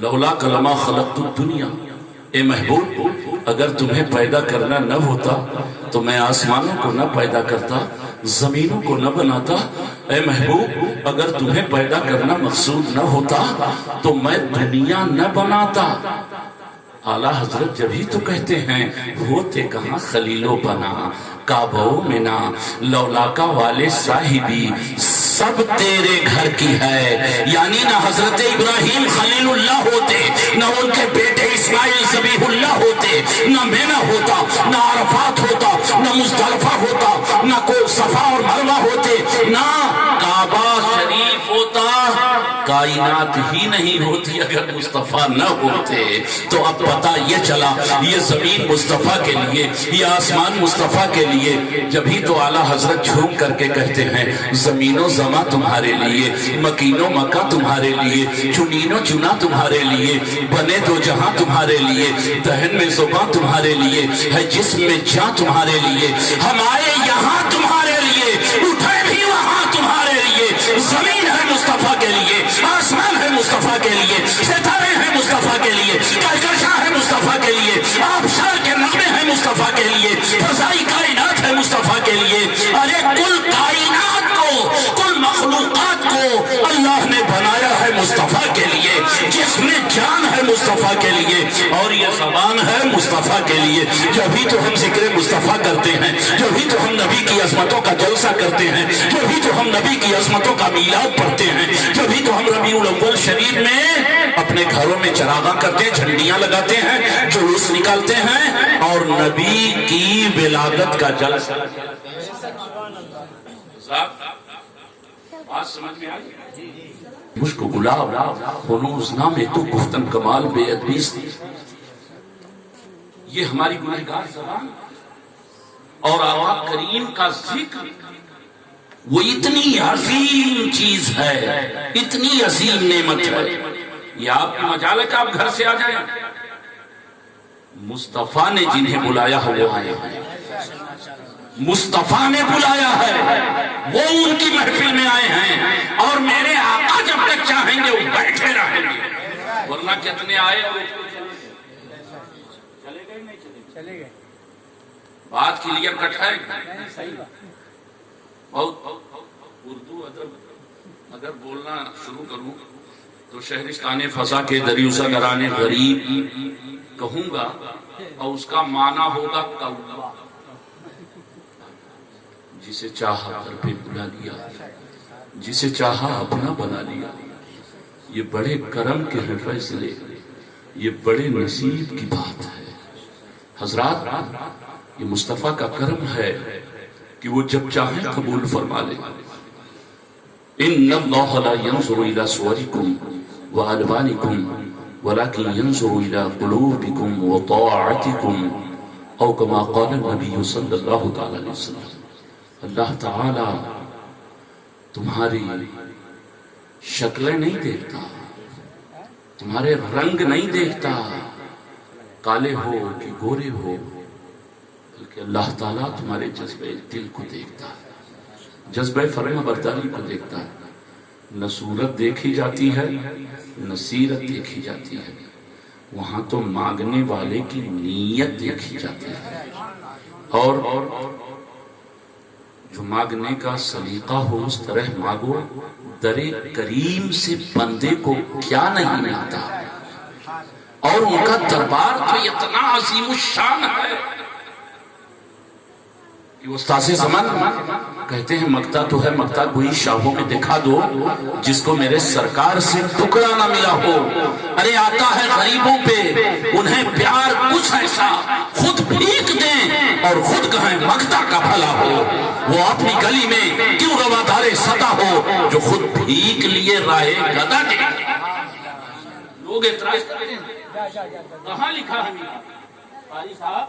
لولا کلمہ خلقت الدنیا، اے محبوب اگر تمہیں پیدا کرنا نہ ہوتا تو میں آسمانوں کو نہ پیدا کرتا، زمینوں کو نہ بناتا۔ اے محبوب اگر تمہیں پیدا کرنا مقصود نہ ہوتا تو میں دنیا نہ بناتا۔ اعلیٰ حضرت جب ہی تو کہتے ہیں ہوتے کہاں خلیل و بنا کعبہ و منا، لولاکا والے صاحبی سب تیرے گھر کی ہے۔ یعنی نہ حضرت ابراہیم خلیل اللہ ہوتے، نہ ان کے بیٹے اسماعیل ذبیح اللہ ہوتے، نہ مینا ہوتا، نہ عرفات ہوتا، نہ مزدلفہ ہوتا، نہ کوئی صفا اور مروہ ہوتے، نہ کعبہ شریف ہوتا، کائنات ہی نہیں ہوتی اگر مصطفیٰ نہ ہوتے۔ تو اب پتہ یہ چلا یہ زمین مصطفیٰ کے لیے، یہ آسمان مصطفیٰ کے لیے۔ جب ہی تو اعلیٰ حضرت جھوم کر کے کہتے ہیں زمین و زماں تمہارے لیے، مکین و مکہ تمہارے لیے، چنین و چنا تمہارے لیے، بنے دو جہاں تمہارے لیے، دہن میں زباں تمہارے لیے، ہے جسم میں جاں تمہارے لیے، ہم آئے یہاں تمہارے لیے، اٹھے بھی وہاں تمہارے لیے۔ زمین ہے مصطفیٰ کے لیے، آسمان ہے مصطفیٰ کے لیے، ستارے ہیں مصطفیٰ کے لیے، کہکشاں ہے مصطفیٰ کے لیے، آبشار کے نغمے ہیں مصطفیٰ کے لیے، فضائی کائنات ہے مصطفیٰ کے لیے۔ ارے کل کائنات کو، کل مخلوقات کو اللہ نے بنایا ہے مصطفیٰ کے لیے، جس میں جان ہے مصطفیٰ کے لیے، اور یہ زبان ہے مصطفیٰ کے لیے۔ جب ہی تو ہم ذکر مصطفیٰ کرتے ہیں، جب ہی تو ہم نبی کی عظمتوں کا جلسہ کرتے ہیں، جب ہی تو ہم نبی کی عظمتوں کا میلاد پڑھتے ہیں، جب ہی تو ہم ربیع الاول شریف میں اپنے گھروں میں چراغاں کرتے ہیں، جھنڈیاں لگاتے ہیں، جلوس نکالتے ہیں اور نبی کی ولادت کا جلسہ۔ بات سمجھ میں آئی؟ مشک گلاب ہنوز نام تو گفتن کمال بے ادبی سے، یہ ہماری گنہگار زبان اور آقا کریم کا ذکر وہ اتنی عظیم چیز ہے، اتنی عظیم نعمت ہے۔ یہ آپ کی مجال ہے کہ آپ گھر سے آ جائیں، مصطفیٰ نے جنہیں بلایا ہے وہ آئے ہیں، مصطفیٰ نے بلایا ہے وہ ان کی محفل میں آئے ہیں، اور میرے آقا جب تک چاہیں گے وہ بیٹھے رہیں گے، ورنہ کتنے آئے چلے گئے نہیں چلے گئے۔ بات کلیئر کٹ ہے؟ بہت اردو ادب اگر بولنا شروع کروں تو شہرستان فضا کے دریوزہ گران غریب کہوں گا، اور اس کا معنی ہوگا کوا، جسے چاہا در پہ بلا لیا، جسے چاہا اپنا بنا لیا۔ یہ بڑے کرم کے ہیں فیصلے، یہ بڑے نصیب کی بات ہے۔ حضرات یہ مصطفیٰ کا کرم ہے کہ وہ جب چاہیں قبول فرما لے۔ ان اللہ لا ينظر الى صورکم والوانکم ولكن ينظر الى قلوبکم وطاعتکم، او کما قال النبی صلی اللہ تعالی علیہ وسلم۔ اللہ تعالی تمہاری شکلیں نہیں دیکھتا، تمہارے رنگ نہیں دیکھتا، کالے ہو کہ گورے ہو، بلکہ اللہ تعالیٰ تمہارے جذبہ دل کو دیکھتا ہے، جذبہ فرما برداری کو دیکھتا ہے۔ نہ صورت دیکھی جاتی ہے نہ سیرت دیکھی جاتی ہے، وہاں تو مانگنے والے کی نیت دیکھی جاتی ہے، اور جو مانگنے کا سلیقہ ہو اس طرح مانگو۔ در کریم سے بندے کو کیا نہیں ملتا، اور ان کا دربار تو اتنا عظیم الشان ہے کہ استاذ زمان کہتے ہیں مگتا تو ہے مگتا کوئی شاہوں میں دکھا دو جس کو میرے سرکار سے ٹکڑا نہ ملا ہو۔ ارے آتا ہے غریبوں پہ انہیں پیار کچھ ایسا، خود بھیک دیں اور خود کہیں مگتا کا بھلا ہو۔ وہ اپنی گلی میں کیوں روادار ستا ہو جو خود بھیک لیے راہ گدا دے۔ لوگ اعتراض کرتے ہیں کہاں لکھا ہے قاری صاحب،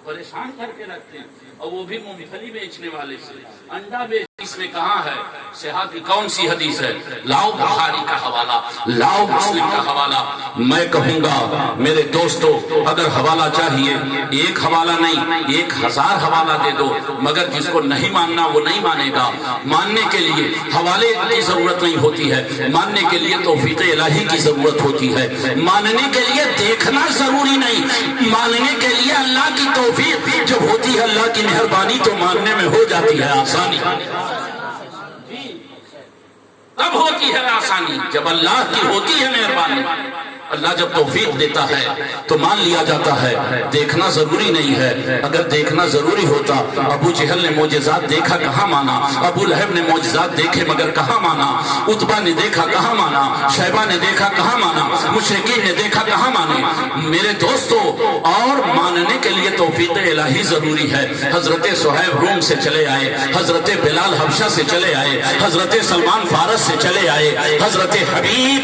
پریشان کر کے رکھتے ہیں، اور وہ بھی مونگ پھلی بیچنے والے سے، انڈا بیچ اس نے کہا ہے صحت کی کون سی حدیث ہے؟ لاؤ بخاری کا حوالہ، لاؤ مسلم کا حوالہ۔ میں کہوں گا میرے دوستو، اگر حوالہ چاہیے ایک حوالہ نہیں 1000 حوالہ دے دو، مگر جس کو نہیں ماننا وہ نہیں مانے گا۔ ماننے کے لیے حوالے کی ضرورت نہیں ہوتی ہے، ماننے کے لیے توفیق الہی کی ضرورت ہوتی ہے، ماننے کے لیے دیکھنا ضروری نہیں، ماننے کے لیے اللہ کی توفیق جب ہوتی ہے، اللہ کی مہربانی، تو ماننے میں ہو جاتی ہے آسانی۔ تب ہوتی ہے آسانی جب اللہ کی ہوتی ہے مہربانی۔ اللہ جب توفیق دیتا ہے تو مان لیا جاتا ہے، دیکھنا ضروری نہیں ہے۔ اگر دیکھنا ضروری ہوتا، ابو جہل نے معجزات دیکھا کہاں مانا، ابو لہب نے معجزات دیکھے مگر کہاں مانا، عتبہ نے دیکھا کہاں مانا، شیبہ نے دیکھا کہاں مانا، مشرکین نے دیکھا کہاں مانے۔ میرے دوستو، اور ماننے کے لیے توفیق الہی ضروری ہے۔ حضرت صہیب روم سے چلے آئے، حضرت بلال حبشہ سے چلے آئے، حضرت سلمان فارس سے چلے آئے، حضرت حبیب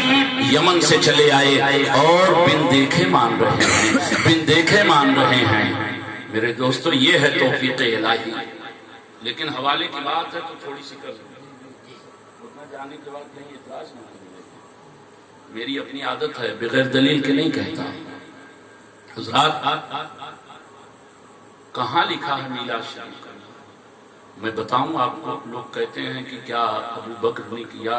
یمن سے چلے آئے، اور بن دیکھے مان رہے ہیں، بن دیکھے مان رہے ہیں۔ میرے دوستو، یہ ہے توفیق الہی۔ لیکن حوالے کی بات ہے تو تھوڑی سی کر اتنا جانے کے بعد کہیں اعتراض نہ کریں۔ میری اپنی عادت ہے، بغیر دلیل کے نہیں کہتا۔ حضرات، کہاں لکھا ہے میلاد شریف کا؟ میں بتاؤں آپ کو۔ لوگ کہتے ہیں کہ کیا ابو بکر نے کیا،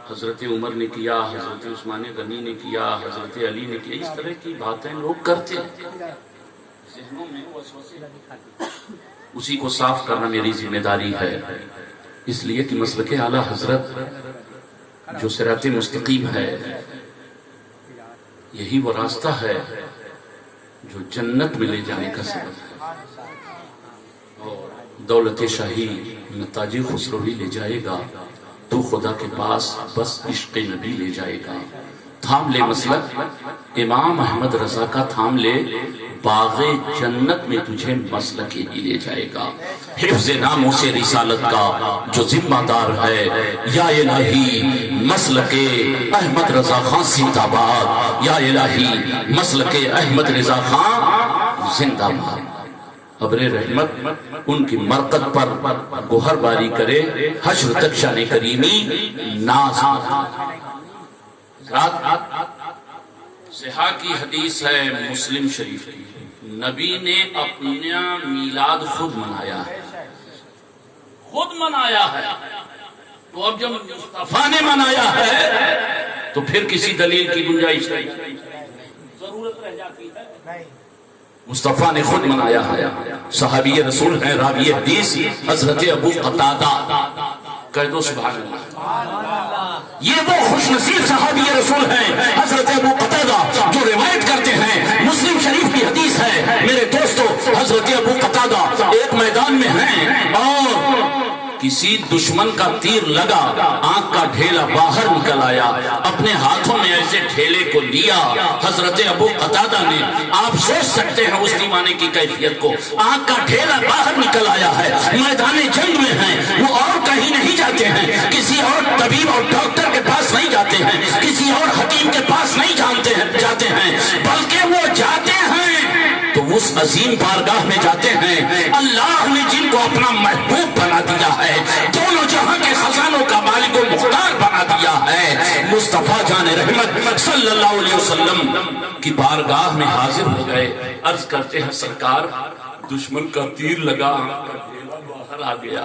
حضرت عمر نے کیا، حضرت عثمان غنی نے کیا، حضرت علی نے کیا، اس طرح کی باتیں لوگ کرتے ہیں، ذہنوں میں وسوسے۔ اسی کو صاف کرنا میری ذمہ داری ہے، اس لیے کہ مسلک اعلیٰ حضرت جو صراط مستقیم ہے، یہی وہ راستہ ہے جو جنت میں لے جانے کا سبب ہے، اور دولت شاہی تاج خسروی لے جائے گا تو خدا کے پاس بس عشق نبی لے جائے گا۔ تھام لے مسلک امام احمد رضا کا، تھام لے باغ جنت میں تجھے مسلک ہی لے جائے گا۔ حفظ ناموس رسالت کا جو ذمہ دار ہے، یا الہی مسلک احمد رضا خان زندہ باد، یا الہی مسلک احمد رضا خان زندہ باد۔ ابر رحمت ان کی مرقد پر گوہر باری کرے، حشر تک شان کریمی ناز۔ صحیح کی حدیث ہے مسلم شریف کی، نبی نے اپنا میلاد خود منایا ہے، خود منایا ہے۔ تو اب جب مصطفیٰ نے منایا ہے تو پھر کسی دلیل کی گنجائش نہیں، ضرورت رہ جاتی ہے۔ مصطفیٰ نے خود منایا ہے۔ صحابی رسول ہیں، راوی حدیث حضرت ابو قتادہ، کہہ دو سبحان اللہ۔ یہ وہ خوش نصیب صحابی رسول ہیں حضرت ابو قتادہ جو روایت کرتے ہیں، مسلم شریف کی حدیث ہے۔ میرے دوستو، حضرت ابو قتادہ ایک میدان میں ہیں اور کسی دشمن کا تیر لگا، آنکھ کا ڈھیلا باہر نکل آیا، اپنے ہاتھوں میں ایسے ڈھیلے کو لیا حضرت ابو قتادہ نے۔ آپ سوچ سکتے ہیں اس دیوانے کی کیفیت کو، آنکھ کا ڈھیلا باہر نکل آیا ہے، میدان جنگ میں ہیں، وہ اور کہیں نہیں جاتے ہیں، کسی اور طبیب اور ڈاکٹر کے پاس نہیں جاتے ہیں، کسی اور حکیم کے پاس نہیں جاتے ہیں، بلکہ وہ جاتے ہیں تو اس عظیم بارگاہ میں جاتے ہیں اللہ نے جن کو اپنا محبوب بنا دیا ہے، دونوں جہاں کے خزانوں کا مالک و مختار بنا دیا ہے۔ مصطفیٰ جان رحمت صلی اللہ علیہ وسلم کی بارگاہ میں حاضر ہو گئے، عرض کرتے ہیں سرکار دشمن کا تیر لگا، باہر آ گیا،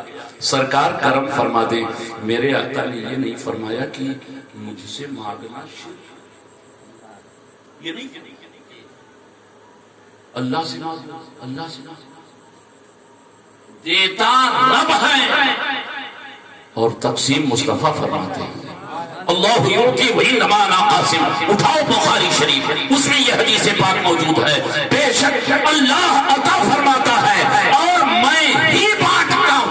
سرکار کرم فرما دیں۔ میرے آقا نے یہ نہیں فرمایا کہ مجھ سے مانگنا شرک، یہ نہیں، اللہ سے مانگنا، اللہ سے مانگنا، دیتا رب ہے اور تقسیم مصطفیٰ فرماتے ہیں۔ اللہ یعطی وانما انا قاسم، اٹھاؤ بخاری شریف، اس میں یہ حدیث پاک موجود ہے، بے شک اللہ عطا فرماتا ہے اور میں ہی بانٹتا ہوں۔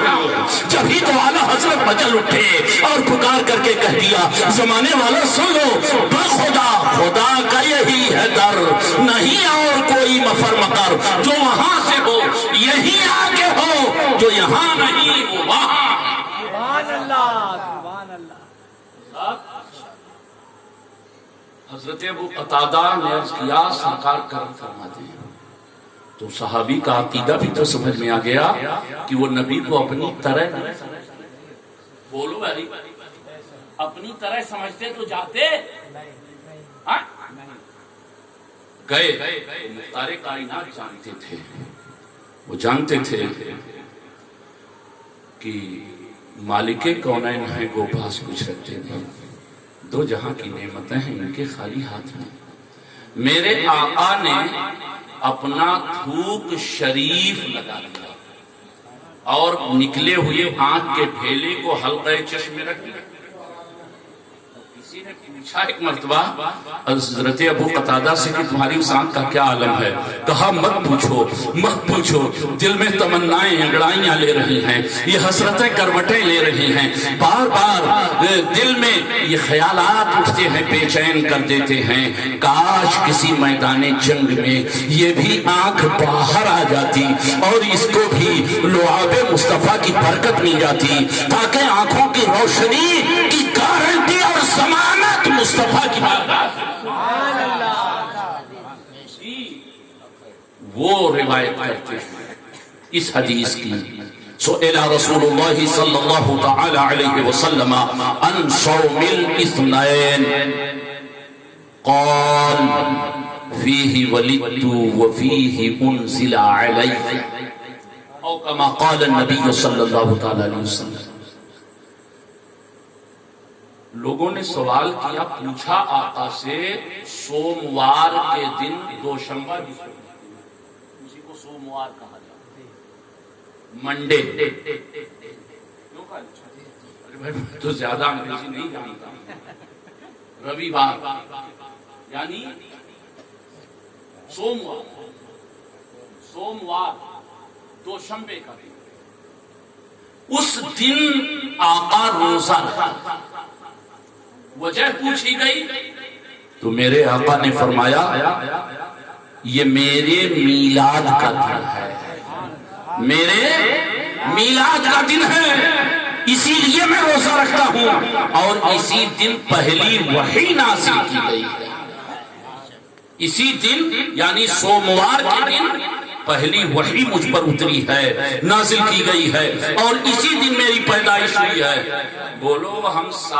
جب ہی تو اعلیٰ حضرت مچل اٹھے اور پکار کر کے کہہ دیا، زمانے والا سن لو، بخدا خدا کا یہی ہے در، نہیں اور کوئی مفر مکر، جو وہاں سے ہو یہی آگے ہو، جو یہاں نہیں وہ وہاں۔ سبحان اللہ، سبحان اللہ۔ حضرت ابو قتادہ نے عرض کیا سرکار کرم فرماتے ہیں، تو صحابی کا عقیدہ بھی تو سمجھ میں آ گیا کہ وہ نبی کو اپنی طرح بولو بھائی، اپنی طرح سمجھتے تو جاتے ہاں؟ گئے مختار کائنات جانتے تھے، وہ جانتے تھے کہ مالک کونین ہیں وہ پاس کچھ رکھتے نہیں، دو جہاں کی نعمتیں ہیں ان کے خالی ہاتھ میں۔ میرے آقا نے اپنا تھوک شریف لگا دیا اور نکلے ہوئے آنکھ کے ڈھیلے کو حلقہ چشم میں رکھ دیا۔ کسی نے پوچھا ایک مرتبہ حضرت ابو قتادہ سے کہ تمہاری اس آنکھ کا کیا عالم ہے؟ کہا مت پوچھو مت پوچھو، دل میں تمنائیں انگڑائیاں لے رہی ہیں، یہ حسرتیں کروٹیں لے رہی ہیں، بار بار دل میں یہ خیالات اٹھتے ہیں، بے چین کر دیتے ہیں، کاش کسی میدان جنگ میں یہ بھی آنکھ باہر آ جاتی اور اس کو بھی لعاب مصطفیٰ کی برکت مل جاتی، تاکہ آنکھوں کی روشنی کی گارنٹی اور ضمانت مصطفیٰ کی بات وہ روایت کرتے ہیں اس حدیث کی۔ سئل رسول اللہ صلی اللہ تعالی علیہ وسلم عن صوم الاثنین قال فیہ ولدت وفیہ انزل علی، او کما قال النبی صلی اللہ تعالی علیہ وسلم۔ لوگوں نے سوال کیا، پوچھا آقا سے، سوموار کے دن دوشنبہ اسی کو سوموار کہا جاتا ہے، منڈے کیوں کہا جاتا ہے؟ تو زیادہ انگریزی نہیں جانتا، رویوار یعنی سوموار، سوموار دوشنبے کا دن، اس دن آقا روزہ رکھا۔ وجہ پوچھی گئی تو میرے آقا نے فرمایا یہ میرے میلاد کا دن ہے، میرے میلاد کا دن ہے، اسی لیے میں روزہ رکھتا ہوں، اور اسی دن پہلی وحی نازل کی گئی ہے، اسی دن یعنی سوموار کے دن پہلی وحی مجھ پر اتری ہے، نازل کی گئی ہے، اور اسی دن میری پیدائش ہوئی ہے۔ بولو ہم